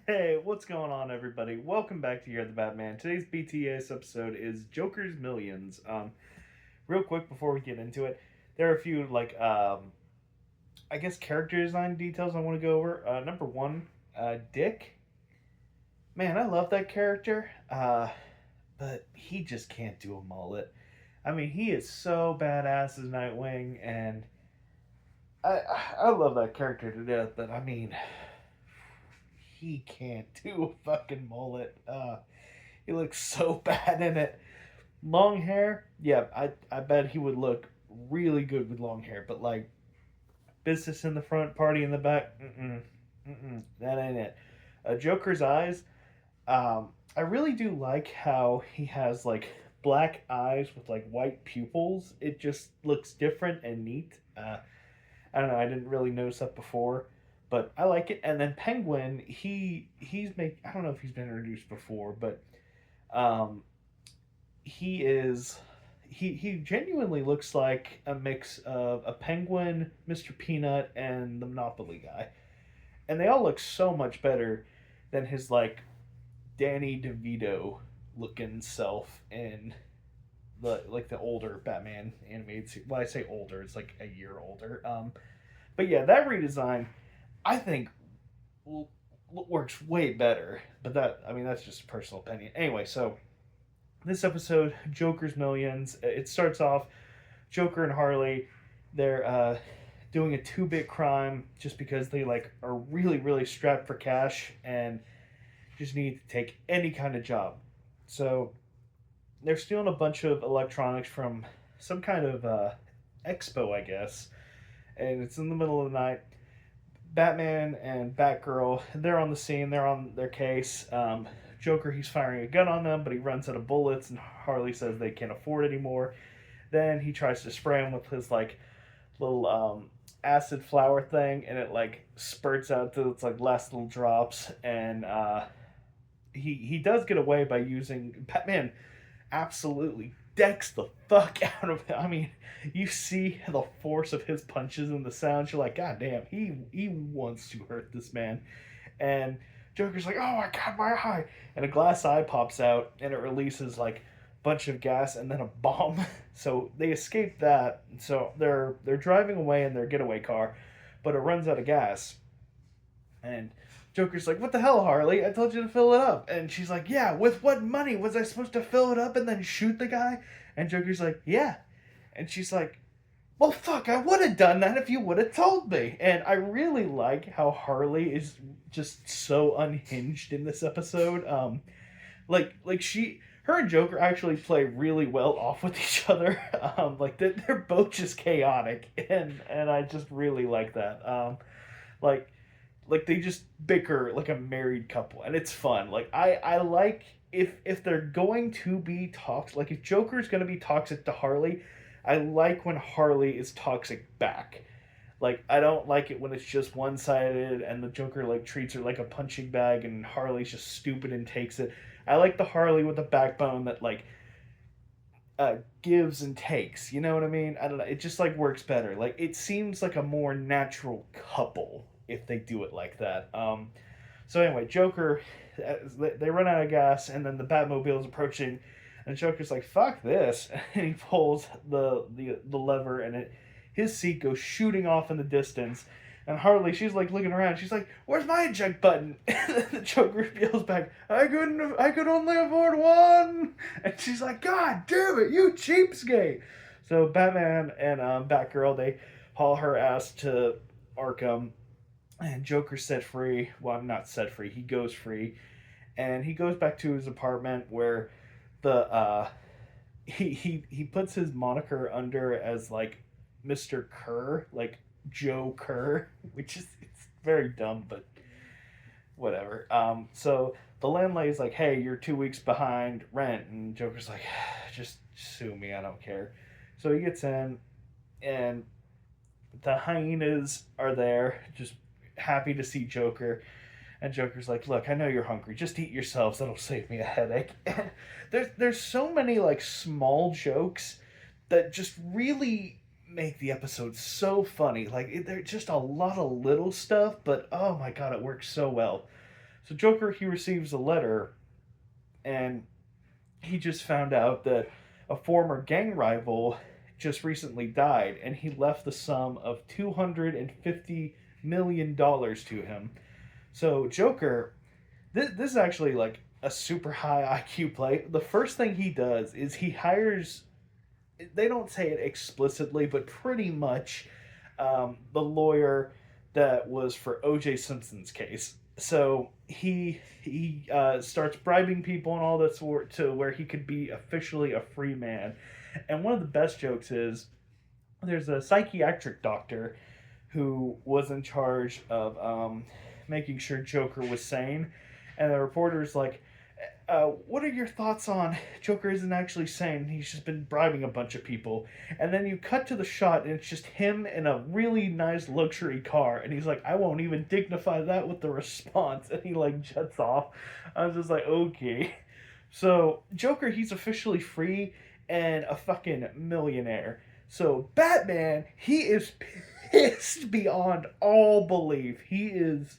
Hey, what's going on, everybody? Welcome back to You're the Batman. Today's BTS episode is Joker's Millions. Real quick before we get into it, there are a few I guess character design details I want to go over. Number one, Dick. Man, I love that character. But he just can't do a mullet. I mean, he is so badass as Nightwing, and I I love that character to death. But I mean, he can't do a fucking mullet. He looks so bad in it. Long hair, yeah, I bet he would look really good with long hair. But like business in the front, party in the back, that ain't it. Joker's eyes, I really do like how he has like black eyes with like white pupils. It just looks different and neat. I don't know. I didn't really notice that before, but I like it. And then Penguin, he's make. I don't know if he's been introduced before, but um, he is. He genuinely looks like a mix of a penguin, Mr. Peanut, and the Monopoly guy, and they all look so much better than his like Danny DeVito looking self in the older Batman animated series. Well, I say older, it's like a year older. But yeah, that redesign I think works way better. But that's just a personal opinion. Anyway, so this episode, Joker's Millions. It starts off Joker and Harley. They're doing a two-bit crime just because they like are really really strapped for cash and just need to take any kind of job. So they're stealing a bunch of electronics from some kind of expo, I guess, and it's in the middle of the night. Batman and Batgirl, they're on the scene, they're on their case. Joker, he's firing a gun on them, but he runs out of bullets, and Harley says they can't afford anymore. Then he tries to spray him with his like little acid flower thing, and it like spurts out to its like last little drops, and he does get away by using Batman absolutely decks the fuck out of him. I mean, you see the force of his punches and the sounds. You're like, God damn, he wants to hurt this man. And Joker's like, oh my god, my eye! And a glass eye pops out, and it releases like a bunch of gas and then a bomb. So they escape that. So they're driving away in their getaway car, but it runs out of gas. And Joker's like, what the hell, Harley? I told you to fill it up. And she's like, yeah, with what money? Was I supposed to fill it up and then shoot the guy? And Joker's like, yeah. And she's like, well, fuck, I would have done that if you would have told me. And I really like how Harley is just so unhinged in this episode. Her and Joker actually play really well off with each other. They're both just chaotic, and I just really like that. Like like they just bicker like a married couple, and it's fun. I like if they're going to be toxic, like if Joker's going to be toxic to Harley, I like when Harley is toxic back. Like I don't like it when it's just one-sided and the Joker like treats her like a punching bag and Harley's just stupid and takes it. I like the Harley with the backbone that like gives and takes. You know what I mean? I don't know. It just like works better. Like it seems like a more natural couple if they do it like that. So anyway, Joker, they run out of gas, and then the Batmobile is approaching, and Joker's like, "Fuck this!" And he pulls the lever, and his seat goes shooting off in the distance. And Harley, she's like looking around. She's like, "Where's my eject button?" And the Joker yells back, I could only afford one." And she's like, "God damn it, you cheapskate!" So Batman and Batgirl, they haul her ass to Arkham, and Joker's set free. Well, I'm not set free. He goes free, and he goes back to his apartment where the he puts his moniker under as like Mr. Kerr, like Joe Kerr, which is it's very dumb, but whatever. So the landlady's like, "Hey, you're 2 weeks behind rent," and Joker's like, "Just sue me, I don't care." So he gets in, and the hyenas are there, just happy to see Joker. And Joker's like, "Look, I know you're hungry. Just eat yourselves. That'll save me a headache." And there's so many like small jokes that just really make the episode so funny. Like there's just a lot of little stuff, but oh my god, it works so well. So Joker, he receives a letter, and he just found out that a former gang rival just recently died, and he left the sum of $250 million to him. So Joker, this is actually like a super high IQ play. The first thing he does is he hires. They don't say it explicitly, but pretty much the lawyer that was for O.J. Simpson's case. So he starts bribing people and all this to where he could be officially a free man. And one of the best jokes is there's a psychiatric doctor who was in charge of making sure Joker was sane, and the reporter's like, what are your thoughts on Joker isn't actually sane? He's just been bribing a bunch of people. And then you cut to the shot, and it's just him in a really nice luxury car. And he's like, I won't even dignify that with the response. And he, like, jets off. I was just like, okay. So, Joker, he's officially free and a fucking millionaire. So, Batman, he is pissed beyond all belief. He is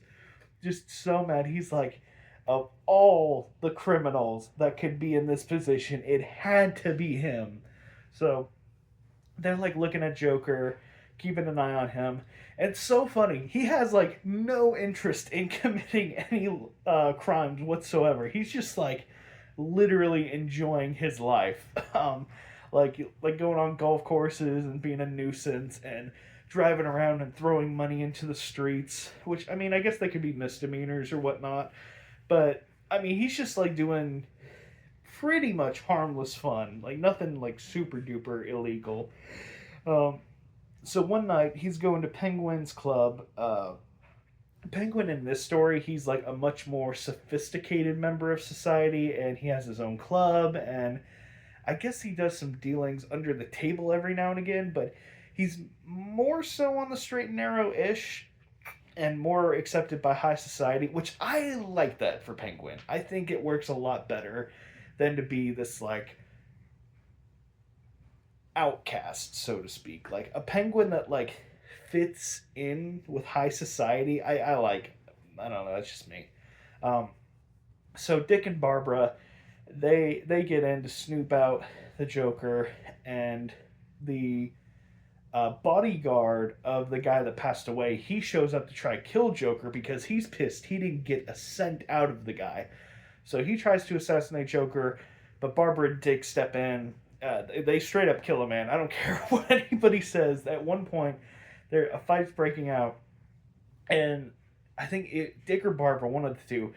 just so mad. He's like, of all the criminals that could be in this position, it had to be him. So they're like looking at Joker, keeping an eye on him. And it's so funny. He has like no interest in committing any crimes whatsoever. He's just like literally enjoying his life. Like going on golf courses and being a nuisance and driving around and throwing money into the streets. Which, I mean, I guess they could be misdemeanors or whatnot. But, I mean, he's just, like, doing pretty much harmless fun. Like, nothing, like, super duper illegal. So one night, he's going to Penguin's club. Penguin in this story, he's, like, a much more sophisticated member of society, and he has his own club, and I guess he does some dealings under the table every now and again, but he's more so on the straight and narrow-ish and more accepted by high society, which I like that for Penguin. I think it works a lot better than to be this, like, outcast, so to speak. Like, a Penguin that, like, fits in with high society, I like. I don't know, that's just me. Um, so Dick and Barbara, they get in to snoop out the Joker, and the bodyguard of the guy that passed away, he shows up to try to kill Joker because he's pissed he didn't get a cent out of the guy. So he tries to assassinate Joker, but Barbara and Dick step in. They straight up kill a man. I don't care what anybody says. At one point, a fight's breaking out, and I think Dick or Barbara, one of the two,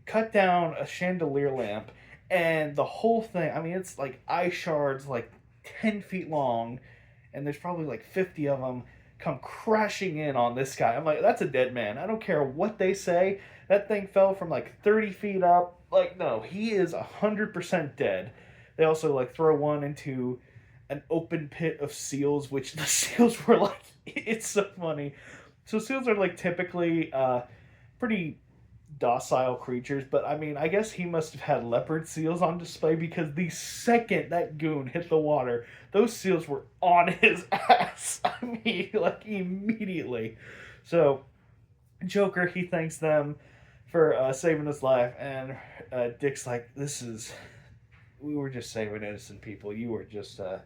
cut down a chandelier lamp, and the whole thing, I mean, it's like eye shards like 10 feet long, and there's probably like 50 of them come crashing in on this guy. I'm like, that's a dead man. I don't care what they say. That thing fell from like 30 feet up. Like, no, he is 100% dead. They also like throw one into an open pit of seals, which the seals were like, it's so funny. So seals are like typically pretty docile creatures, but I mean, I guess he must have had leopard seals on display because the second that goon hit the water, those seals were on his ass. I mean, like immediately. So Joker, he thanks them for saving his life, and Dick's like, we were just saving innocent people. You were just an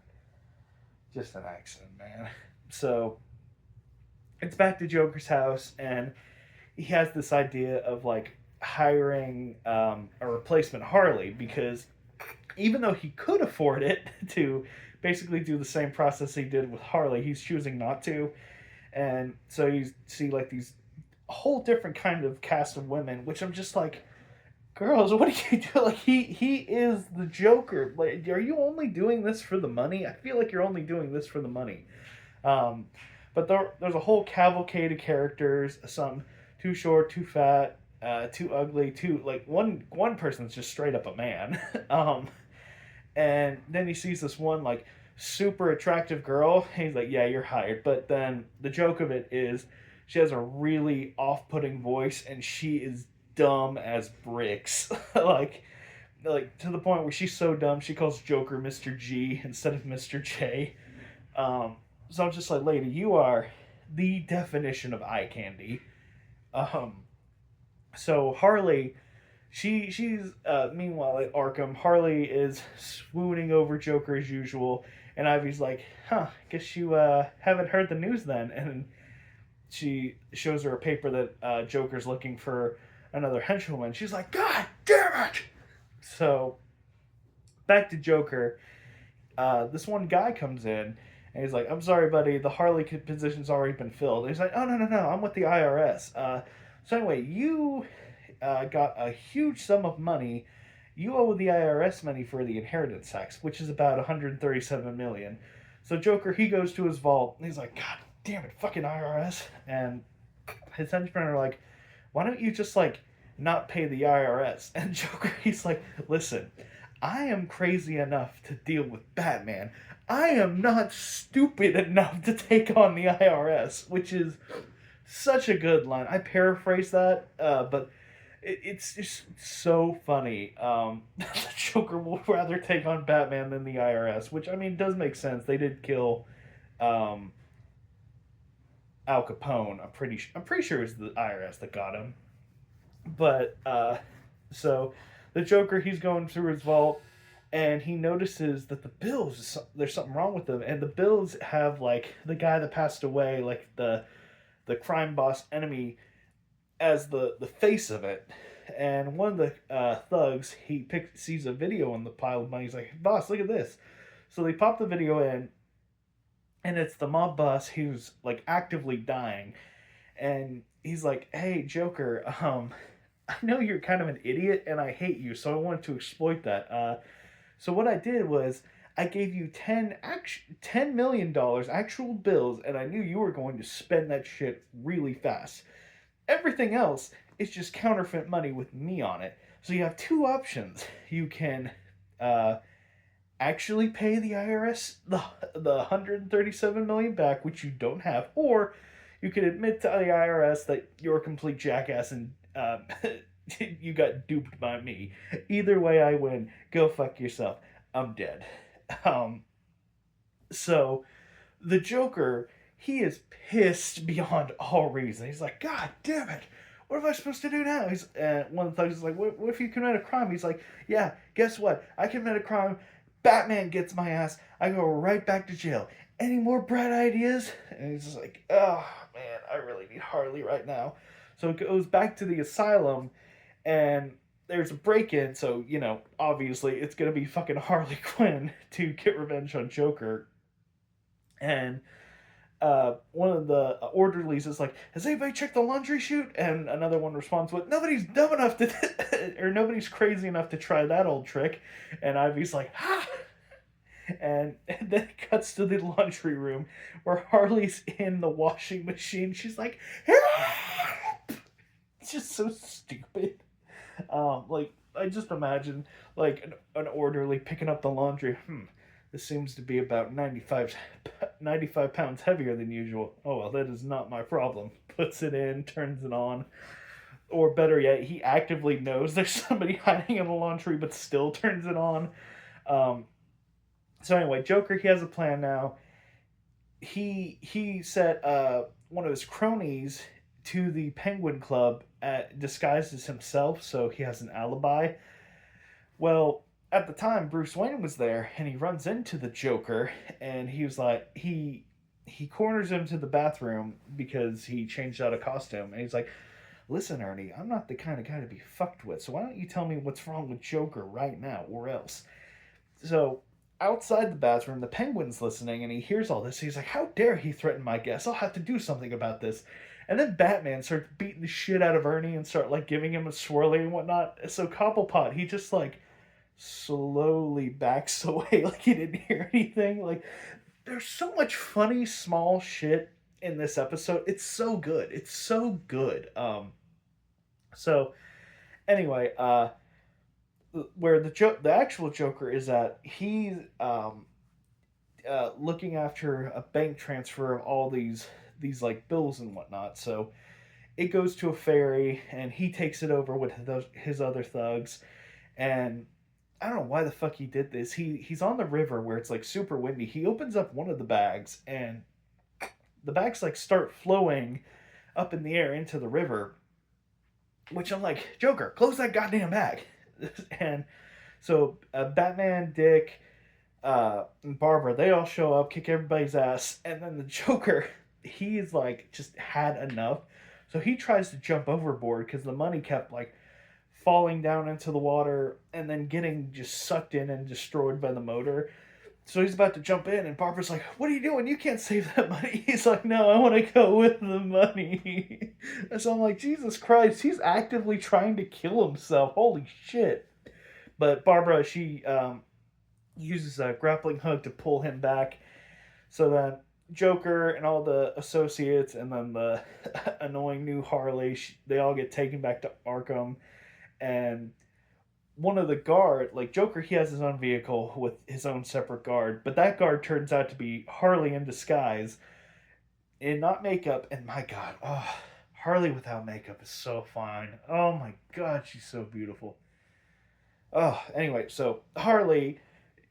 accident, man. So it's back to Joker's house, and he has this idea of like hiring a replacement Harley, because even though he could afford it to basically do the same process he did with Harley, he's choosing not to. And so you see like these whole different kind of cast of women, which I'm just like, girls, what do you do? Like he is the Joker. Like, are you only doing this for the money? I feel like you're only doing this for the money. But there's a whole cavalcade of characters. Some too short, too fat, too ugly, too like one person's just straight up a man. And then he sees this one like super attractive girl. And he's like, yeah, you're hired. But then the joke of it is she has a really off-putting voice, and she is dumb as bricks. like to the point where she's so dumb she calls Joker Mr. G instead of Mr. J. So I'm just like, lady, you are the definition of eye candy. So Harley, she's meanwhile at Arkham, Harley is swooning over Joker as usual, and Ivy's like, "Huh, guess you haven't heard the news then." And she shows her a paper that Joker's looking for another henchwoman. She's like, "God damn it!" So back to Joker. This one guy comes in and he's like, "I'm sorry, buddy, the Harley position's already been filled." And he's like, "Oh no, no, no, I'm with the IRS." So anyway, you got a huge sum of money. You owe the IRS money for the inheritance tax, which is about 137 million. So Joker, he goes to his vault and he's like, "God damn it, fucking IRS!" And his henchmen are like, "Why don't you just like not pay the IRS?" And Joker, he's like, "Listen, I am crazy enough to deal with Batman. I am not stupid enough to take on the IRS," which is such a good line. I paraphrase that, but it's just so funny. The Joker will rather take on Batman than the IRS, which I mean does make sense. They did kill um, Al Capone. I'm pretty sure it was the IRS that got him. But so the Joker, he's going through his vault and he notices that the bills, there's something wrong with them, and the bills have like the guy that passed away, like the crime boss enemy, as the face of it. And one of the thugs, sees a video on the pile of money. He's like, "Boss, look at this." So they pop the video in, and it's the mob boss who's like actively dying. And he's like, "Hey, Joker, I know you're kind of an idiot, and I hate you, so I wanted to exploit that. So what I did was I gave you $10 million actual bills, and I knew you were going to spend that shit really fast. Everything else is just counterfeit money with me on it. So you have two options. You can uh, actually pay the IRS the 137 million back, which you don't have, or you can admit to the IRS that you're a complete jackass and you got duped by me. Either way, I win. Go fuck yourself. I'm dead." Um, so the Joker, he is pissed beyond all reason. He's like, "God damn it. What am I supposed to do now?" He's one of the thugs is like, what if you commit a crime?" He's like, "Yeah, guess what? I commit a crime. Batman gets my ass. I go right back to jail. Any more bright ideas?" And he's just like, "Oh man, I really need Harley right now." So it goes back to the asylum, and there's a break in. So obviously, it's gonna be fucking Harley Quinn to get revenge on Joker. And one of the orderlies is like, "Has anybody checked the laundry chute?" And another one responds with, "Nobody's dumb enough to, or nobody's crazy enough to try that old trick." And Ivy's like, "Ha!" And then it cuts to the laundry room where Harley's in the washing machine. She's like, "Help!" It's just so stupid. Like I just imagine like an orderly picking up the laundry. This seems to be about 95 pounds heavier than usual. Oh well, that is not my problem. Puts it in, turns it on. Or better yet, he actively knows there's somebody hiding in the laundry, but still turns it on. Um, so anyway, Joker, he has a plan now. He set one of his cronies to the Penguin Club disguised as himself, so he has an alibi. Well, at the time, Bruce Wayne was there, and he runs into the Joker, and he was like, he corners him to the bathroom because he changed out a costume, and he's like, "Listen, Ernie, I'm not the kind of guy to be fucked with, so why don't you tell me what's wrong with Joker right now, or else?" So outside the bathroom, the Penguin's listening, and he hears all this. He's like, "How dare he threaten my guests? I'll have to do something about this." And then Batman starts beating the shit out of Ernie and start like giving him a swirly and whatnot. So Cobblepot, he just like slowly backs away like he didn't hear anything. Like there's so much funny small shit in this episode. It's so good. It's so good. So anyway, where the actual Joker is at, he's looking after a bank transfer of all these like bills and whatnot. So it goes to a ferry, and he takes it over with his other thugs. And I don't know why the fuck he did this. He's on the river where it's like super windy. He opens up one of the bags, and the bags like start flowing up in the air into the river. which I'm like, Joker, close that goddamn bag. And so Batman, Dick, and Barbara, they all show up, kick everybody's ass, and then the Joker, he's like just had enough, so he tries to jump overboard because the money kept like falling down into the water and then getting just sucked in and destroyed by the motor. So he's about to jump in, and Barbara's like, "What are you doing? You can't save that money." He's like, "No, I want to go with the money." And so I'm like, Jesus Christ, he's actively trying to kill himself. Holy shit. But Barbara, she uses a grappling hook to pull him back. So then Joker and all the associates and then the annoying new Harley, they all get taken back to Arkham. And one of the guard, like Joker, he has his own vehicle with his own separate guard, but that guard turns out to be Harley in disguise and not makeup. And my God, oh, Harley without makeup is so fine. Oh my God, she's so beautiful. Oh, anyway, so Harley,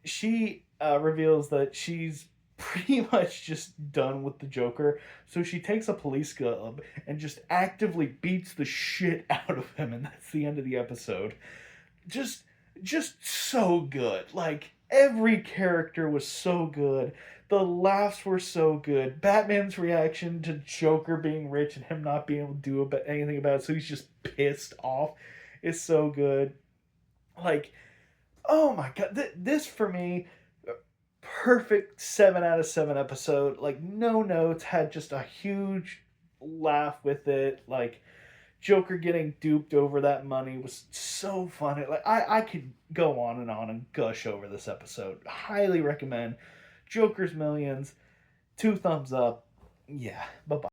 she reveals that she's pretty much just done with the Joker. So she takes a police glove and just actively beats the shit out of him, and that's the end of the episode. Just, just so good. Like every character was so good. The laughs were so good. Batman's reaction to Joker being rich and him not being able to do anything about it, so he's just pissed off, is so good. Like, oh my God, this for me, perfect 7 out of 7 episode. Like no notes, had just a huge laugh with it. Like Joker getting duped over that money was so funny. Like I could go on and gush over this episode. Highly recommend Joker's Millions. 2 thumbs up. Yeah. Bye bye.